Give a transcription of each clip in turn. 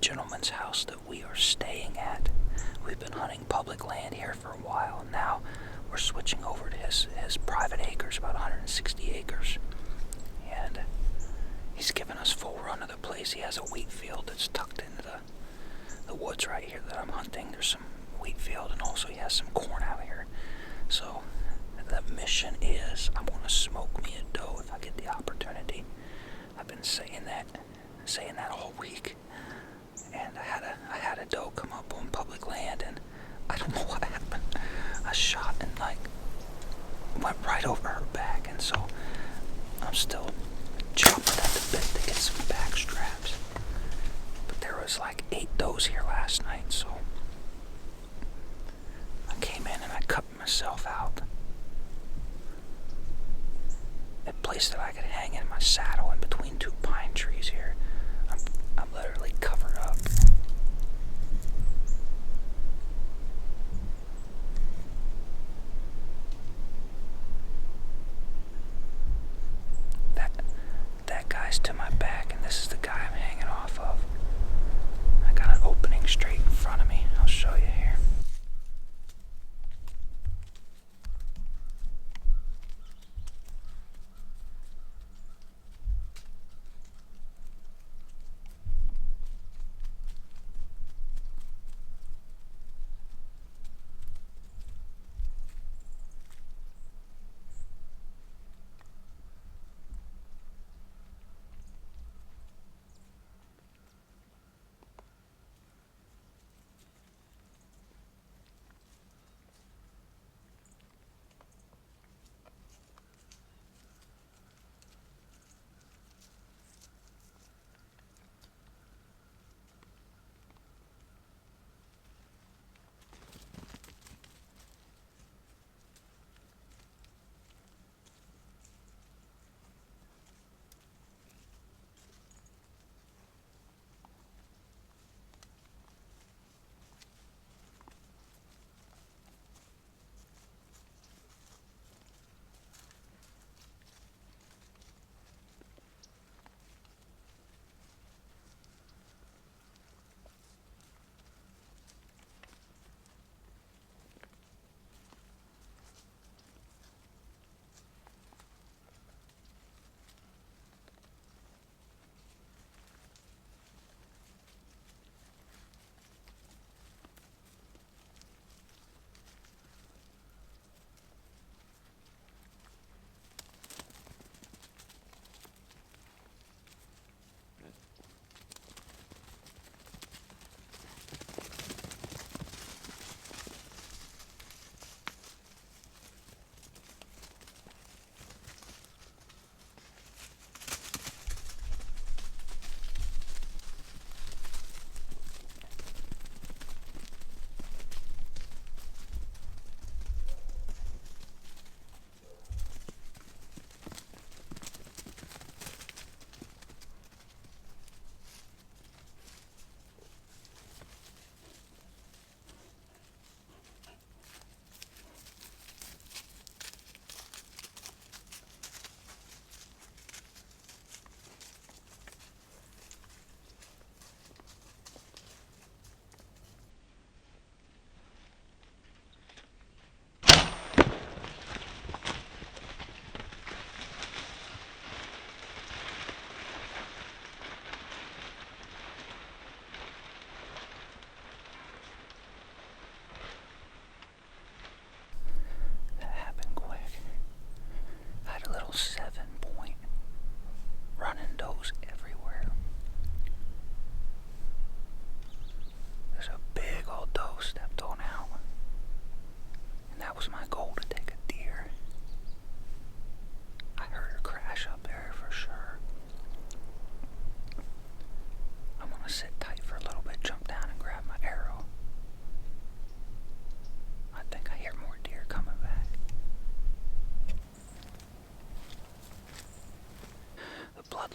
gentleman's house that we are staying at. We've been hunting public land here for a while, and now we're switching over to his private acres, about 160 acres. And he's given us full run of the place. He has a wheat field that's tucked into the woods right here that I'm hunting. There's some wheat field, and also he has some corn out here. So the mission is I'm going to smoke me a doe if I get the opportunity. I've been saying that all week. And I had a doe come up on public land, and I don't know what happened. I shot and went right over her back, and so I'm still chopping at the bit to get some back straps. But there was 8 does here last night, so I came in and I cut myself out. A place that I could hang in my saddle in between 2 pine trees here. I'm literally covered up. That guy's to my back, and this is the guy I'm hanging off of. I got an opening straight in front of me. I'll show you here.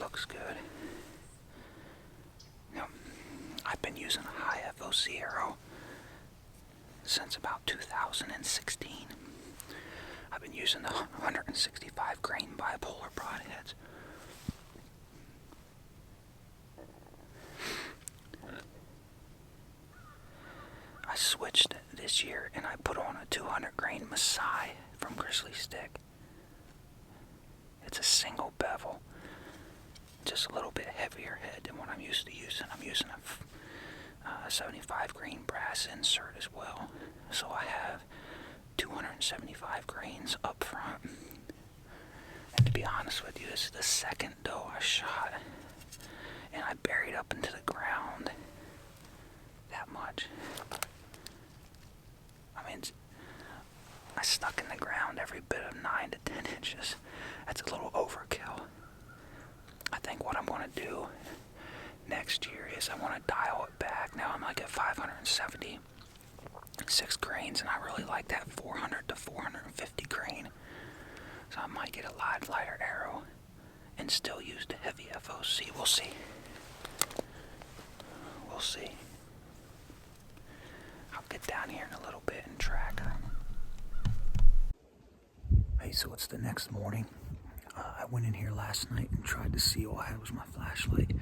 Looks good. You know, I've been using a high FOC arrow since about 2016. I've been using the 165 grain bipolar broadheads. switched this year and I put on a 200 grain Maasai from Grizzly Stick. It's a single bevel, just a little bit heavier head than what I'm used to using. I'm using a 75 grain brass insert as well, so I have 275 grains up front. And to be honest with you, this is the second doe I shot, and I buried up into the ground that much. I mean, I stuck in the ground every bit of 9 to 10 inches. That's a little overkill. I think what I'm going to do next year is I want to dial it back. Now I'm like at 576 grains, and I really like that 400 to 450 grain. So I might get a lighter arrow and still use the heavy FOC. We'll see. We'll see. I'll get down here in a little bit and track her. Hey, so it's the next morning. I went in here last night and tried to see. All I had was my flashlight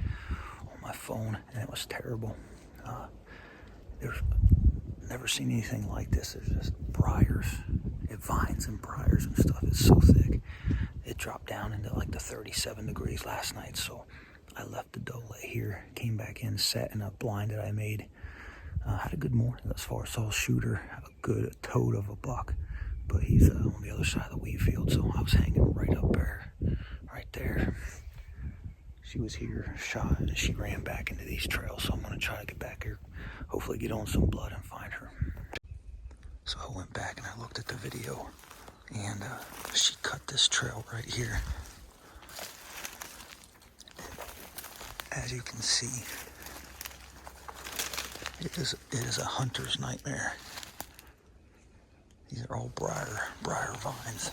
on my phone, and it was terrible. There's never seen anything like this. There's just briars. It vines and briars and stuff. It's so thick. It dropped down into like the 37 degrees last night, so I left the doe lay here, came back in, sat in a blind that I made. Had a good morning thus far. Saw a shooter, a good toad of a buck, but he's on the other side of the wheat field, so I was hanging right up there, right there. She was here, shot, and she ran back into these trails, so I'm going to try to get back here, hopefully get on some blood and find her. So I went back and I looked at the video, and she cut this trail right here. As you can see, it is a hunter's nightmare. These are all briar vines.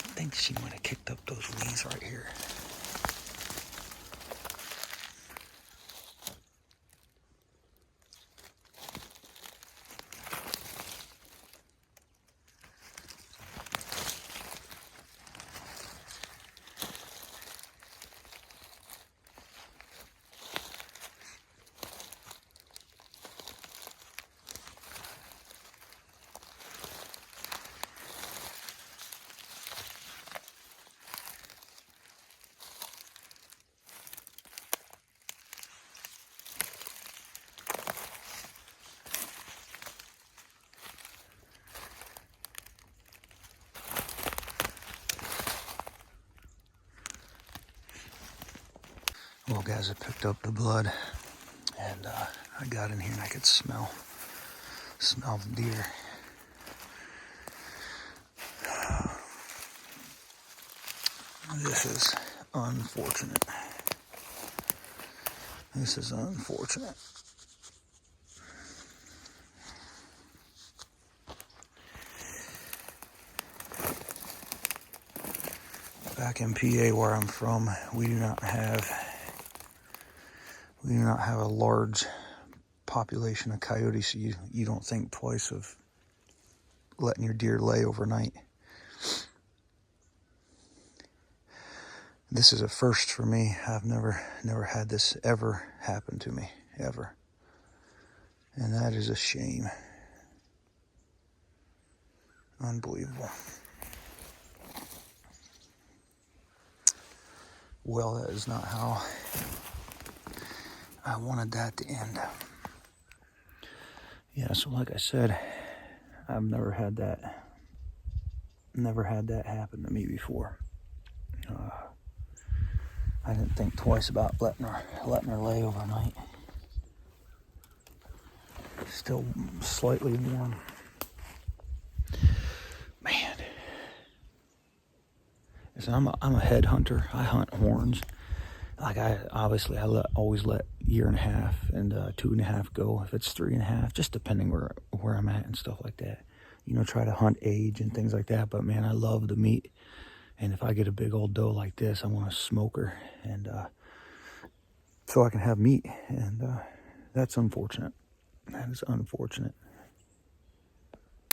I think she might have kicked up those weeds right here. Well, guys, I picked up the blood, and I got in here and I could smell the deer. This is unfortunate. This is unfortunate. Back in PA, where I'm from, we do not have a large population of coyotes, so you don't think twice of letting your deer lay overnight. This is a first for me. I've never had this ever happen to me, ever. And that is a shame. Unbelievable. Well, that is not how I wanted that to end. Yeah, so like I said, I've never had that happen to me before. I didn't think twice about letting her lay overnight. Still slightly warm. Man. So I'm a head hunter. I hunt horns. Like I always let 1.5 and 2.5 go. If it's 3.5, just depending where I'm at and stuff like that. Try to hunt age and things like that. But man, I love the meat. And if I get a big old doe like this, I want to smoke her, and so I can have meat. And that's unfortunate. That is unfortunate.